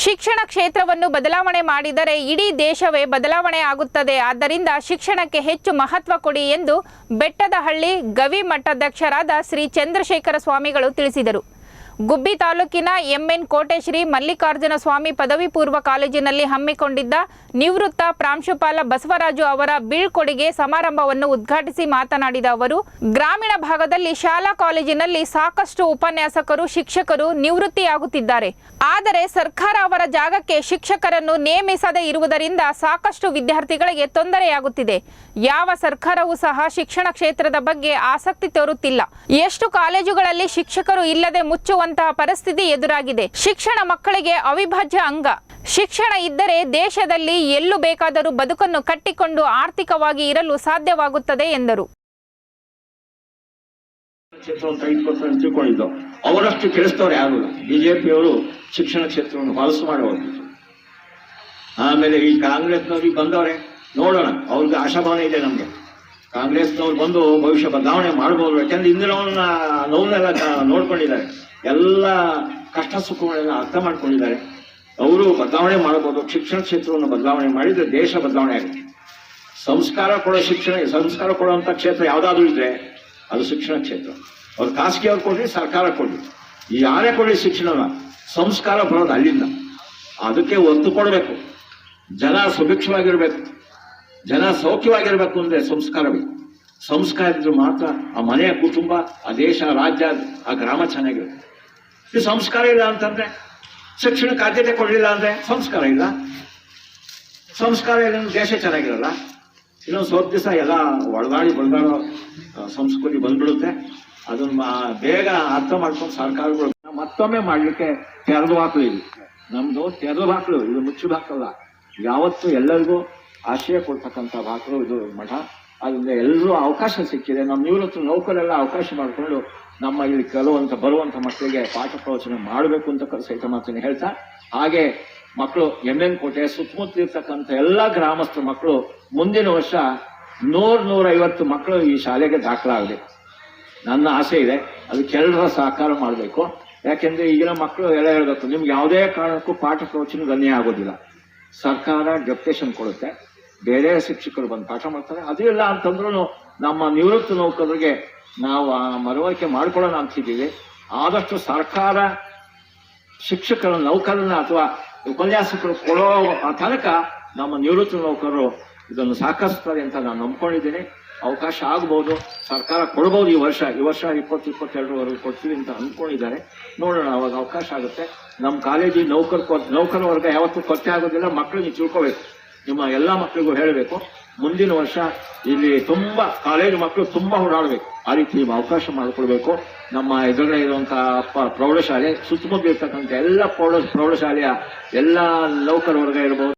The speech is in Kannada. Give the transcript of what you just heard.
ಶಿಕ್ಷಣ ಕ್ಷೇತ್ರವನ್ನು ಬದಲಾವಣೆ ಮಾಡಿದರೆ ಇಡೀ ದೇಶವೇ ಬದಲಾವಣೆ ಆಗುತ್ತದೆ. ಆದ್ದರಿಂದ ಶಿಕ್ಷಣಕ್ಕೆ ಹೆಚ್ಚು ಮಹತ್ವ ಕೊಡಿ ಎಂದು ಬೆಟ್ಟದಹಳ್ಳಿ ಗವಿ ಮಠಾಧ್ಯಕ್ಷರಾದ ಶ್ರೀ ಚಂದ್ರಶೇಖರ ಸ್ವಾಮಿಗಳು ತಿಳಿಸಿದರು. ಗುಬ್ಬಿ ತಾಲೂಕಿನ ಎಂಎನ್ ಕೋಟೆಶ್ರೀ ಮಲ್ಲಿಕಾರ್ಜುನ ಸ್ವಾಮಿ ಪದವಿ ಪೂರ್ವ ಕಾಲೇಜಿನಲ್ಲಿ ಹಮ್ಮಿಕೊಂಡಿದ್ದ ನಿವೃತ್ತ ಪ್ರಾಂಶುಪಾಲ ಬಸವರಾಜು ಅವರ ಬೀಳ್ಕೊಡುಗೆ ಸಮಾರಂಭವನ್ನು ಉದ್ಘಾಟಿಸಿ ಮಾತನಾಡಿದ ಅವರು, ಗ್ರಾಮೀಣ ಭಾಗದಲ್ಲಿ ಶಾಲಾ ಕಾಲೇಜಿನಲ್ಲಿ ಸಾಕಷ್ಟು ಉಪನ್ಯಾಸಕರು, ಶಿಕ್ಷಕರು ನಿವೃತ್ತಿಯಾಗುತ್ತಿದ್ದಾರೆ. ಆದರೆ ಸರ್ಕಾರ ಅವರ ಜಾಗಕ್ಕೆ ಶಿಕ್ಷಕರನ್ನು ನೇಮಿಸದೇ ಇರುವುದರಿಂದ ಸಾಕಷ್ಟು ವಿದ್ಯಾರ್ಥಿಗಳಿಗೆ ತೊಂದರೆಯಾಗುತ್ತಿದೆ. ಯಾವ ಸರ್ಕಾರವೂ ಸಹ ಶಿಕ್ಷಣ ಕ್ಷೇತ್ರದ ಬಗ್ಗೆ ಆಸಕ್ತಿ ತೋರುತ್ತಿಲ್ಲ. ಎಷ್ಟು ಕಾಲೇಜುಗಳಲ್ಲಿ ಶಿಕ್ಷಕರು ಇಲ್ಲದೆ ಮುಚ್ಚುವಂತಹ ಪರಿಸ್ಥಿತಿ ಎದುರಾಗಿದೆ. ಶಿಕ್ಷಣ ಮಕ್ಕಳಿಗೆ ಅವಿಭಾಜ್ಯ ಅಂಗ. ಶಿಕ್ಷಣ ಇದ್ದರೆ ದೇಶದಲ್ಲಿ ಎಲ್ಲೂ ಬೇಕಾದರೂ ಬದುಕನ್ನು ಕಟ್ಟಿಕೊಂಡು ಆರ್ಥಿಕವಾಗಿ ಇರಲು ಸಾಧ್ಯವಾಗುತ್ತದೆ ಎಂದರು. ಅವರಷ್ಟು ಕೆಲಸದವ್ರು ಯಾರು ಬಿಜೆಪಿಯವರು ಶಿಕ್ಷಣ ಕ್ಷೇತ್ರವನ್ನು ಹೊಲಸು ಮಾಡಿ ಹೋಗ್ತಿದ್ರು. ಆಮೇಲೆ ಈ ಕಾಂಗ್ರೆಸ್ನವ್ರಿಗೆ ಬಂದವ್ರೆ, ನೋಡೋಣ, ಅವ್ರಿಗೆ ಆಶಾಭಾವನೆ ಇದೆ. ನಮ್ಗೆ ಕಾಂಗ್ರೆಸ್ನವ್ರು ಬಂದು ಭವಿಷ್ಯ ಬದಲಾವಣೆ ಮಾಡ್ಬೋದು. ಯಾಕಂದ್ರೆ ಇಂದಿನವನ್ನ ನೋವನ್ನೆಲ್ಲ ನೋಡ್ಕೊಂಡಿದ್ದಾರೆ, ಎಲ್ಲ ಕಷ್ಟ ಸುಖಗಳನ್ನ ಅರ್ಥ ಮಾಡ್ಕೊಂಡಿದ್ದಾರೆ. ಅವರು ಬದಲಾವಣೆ ಮಾಡಬಹುದು. ಶಿಕ್ಷಣ ಕ್ಷೇತ್ರವನ್ನು ಬದಲಾವಣೆ ಮಾಡಿದ್ರೆ ದೇಶ ಬದಲಾವಣೆ ಆಗುತ್ತೆ. ಸಂಸ್ಕಾರ ಕೊಡೋ ಶಿಕ್ಷಣ, ಸಂಸ್ಕಾರ ಕೊಡುವಂತ ಕ್ಷೇತ್ರ ಯಾವ್ದಾದ್ರು ಇದ್ರೆ ಅದು ಶಿಕ್ಷಣ ಕ್ಷೇತ್ರ. ಅವ್ರು ಖಾಸಗಿಯವ್ರು ಕೊಡ್ಲಿ, ಸರ್ಕಾರ ಕೊಡ್ಲಿ, ಯಾರೇ ಕೊಡ್ಲಿ, ಶಿಕ್ಷಣನ ಸಂಸ್ಕಾರ ಬರೋದು ಅಲ್ಲಿಂದ. ಅದಕ್ಕೆ ಒತ್ತು ಕೊಡಬೇಕು. ಜನ ಸುಭಿಕ್ಷವಾಗಿರ್ಬೇಕು, ಜನ ಸೌಖ್ಯವಾಗಿರ್ಬೇಕು ಅಂದ್ರೆ ಸಂಸ್ಕಾರ ಬೇಕು. ಸಂಸ್ಕಾರ ಇದ್ರೆ ಮಾತ್ರ ಆ ಮನೆಯ ಕುಟುಂಬ, ಆ ದೇಶ, ರಾಜ್ಯ, ಆ ಗ್ರಾಮ ಚೆನ್ನಾಗಿರುತ್ತೆ. ಈ ಸಂಸ್ಕಾರ ಇಲ್ಲ ಅಂತಂದ್ರೆ, ಶಿಕ್ಷಣಕ್ಕೆ ಆದ್ಯತೆ ಕೊಡಲಿಲ್ಲ ಅಂದ್ರೆ ಸಂಸ್ಕಾರ ಇಲ್ಲ. ಸಂಸ್ಕಾರ ಇಲ್ಲ ದೇಶ ಚೆನ್ನಾಗಿರಲ್ಲ. ಇನ್ನೊಂದು ಸ್ವಲ್ಪ ದಿವಸ ಎಲ್ಲ ಒಳಗಾಡಿ ಬಡದಾಡೋ ಸಂಸ್ಕೃತಿ ಬಂದ್ಬಿಡುತ್ತೆ. ಅದನ್ನ ಬೇಗ ಅರ್ಥ ಮಾಡ್ಕೊಂಡು ಸರ್ಕಾರಗಳು ಮತ್ತೊಮ್ಮೆ ಮಾಡ್ಲಿಕ್ಕೆ ತೆರೆದು ಹಾಕಲು ಇದೆ. ನಮ್ದು ತೆರೆದು ಹಾಕಲು, ಇದು ಮುಚ್ಚು ಹಾಕಲ್ಲ. ಯಾವತ್ತು ಎಲ್ಲರಿಗೂ ಆಶ್ರಯ ಕೊಡ್ತಕ್ಕಂಥ ಹಾಕಲು ಇದು ಮಠ. ಅದರಿಂದ ಎಲ್ಲರೂ ಅವಕಾಶ ಸಿಕ್ಕಿದೆ. ನಮ್ಮ ನಿವೃತ್ತ ನೌಕರೆಲ್ಲ ಅವಕಾಶ ಮಾಡಿಕೊಂಡು ನಮ್ಮ ಇಲ್ಲಿ ಕೆಲವಂತ ಬರುವಂತ ಮಕ್ಕಳಿಗೆ ಪಾಠ ಪ್ರವಚನ ಮಾಡಬೇಕು ಅಂತ ಸಹಿತ ಮಾತನ್ನು ಹೇಳ್ತಾ, ಹಾಗೆ ಮಕ್ಕಳು ಎಂಎನ್ ಕೋಟೆ ಸುತ್ತಮುತ್ತ ಇರ್ತಕ್ಕಂಥ ಎಲ್ಲಾ ಗ್ರಾಮಸ್ಥ ಮಕ್ಕಳು ಮುಂದಿನ ವರ್ಷ 100-150 ಮಕ್ಕಳು ಈ ಶಾಲೆಗೆ ದಾಖಲಾಗಬೇಕು. ನನ್ನ ಆಸೆ ಇದೆ. ಅದಕ್ಕೆಲ್ಲರ ಸಹಕಾರ ಮಾಡಬೇಕು. ಯಾಕೆಂದ್ರೆ ಈಗಿನ ಮಕ್ಕಳು ಎಲ್ಲ ಹೇಳ್ಬೇಕು, ನಿಮ್ಗೆ ಯಾವುದೇ ಕಾರಣಕ್ಕೂ ಪಾಠ ಪ್ರವಚನ ಗಣ್ಯ ಆಗೋದಿಲ್ಲ. ಸರ್ಕಾರ ಡೆಪ್ಯುಟೇಷನ್ ಕೊಡುತ್ತೆ, ಬೇರೆ ಶಿಕ್ಷಕರು ಬಂದು ಪಾಠ ಮಾಡ್ತಾರೆ. ಅದು ಇಲ್ಲ ಅಂತಂದ್ರೂ ನಮ್ಮ ನಿವೃತ್ತ ನೌಕರರಿಗೆ ನಾವು ಮನವರಿಕೆ ಮಾಡ್ಕೊಳ್ಳೋಣ ಅಂತಿದ್ದೀವಿ. ಆದಷ್ಟು ಸರ್ಕಾರ ಶಿಕ್ಷಕರ ನೌಕರನ್ನ ಅಥವಾ ಉಪನ್ಯಾಸಕರು ಕೊಡೋ ತನಕ ನಮ್ಮ ನಿವೃತ್ತ ನೌಕರರು ಇದನ್ನು ಸಾಕಿಸ್ತಾರೆ ಅಂತ ನಾನು ನಂಬ್ಕೊಂಡಿದ್ದೀನಿ. ಅವಕಾಶ ಆಗ್ಬೋದು, ಸರ್ಕಾರ ಕೊಡ್ಬೋದು. ಈ ವರ್ಷ 2022ವರೆಗೂ ಕೊಡ್ತೀವಿ ಅಂತ ಅಂದ್ಕೊಂಡಿದ್ದಾರೆ. ನೋಡೋಣ, ಅವಾಗ ಅವಕಾಶ ಆಗುತ್ತೆ. ನಮ್ಮ ಕಾಲೇಜಿ ನೌಕರ ವರ್ಗ ಯಾವತ್ತೂ ಕೊರತೆ ಆಗೋದಿಲ್ಲ. ಮಕ್ಕಳಿಗೆ ತಿಳ್ಕೋಬೇಕು. ನಿಮ್ಮ ಎಲ್ಲಾ ಮಕ್ಕಳಿಗೂ ಹೇಳಬೇಕು, ಮುಂದಿನ ವರ್ಷ ಇಲ್ಲಿ ತುಂಬಾ ಕಾಲೇಜು ಮಕ್ಕಳು ತುಂಬಾ ಓಡಾಡಬೇಕು. ಆ ರೀತಿ ನೀವು ಅವಕಾಶ ಮಾಡಿಕೊಡ್ಬೇಕು. ನಮ್ಮ ಎದುರುಗಡೆ ಇರುವಂತಹ ಪ್ರೌಢಶಾಲೆ, ಸುತ್ತಮುತ್ತ ಇರ್ತಕ್ಕಂಥ ಎಲ್ಲ ಪ್ರೌಢಶಾಲೆಯ ಎಲ್ಲ ನೌಕರ ವರ್ಗ ಇರಬಹುದು.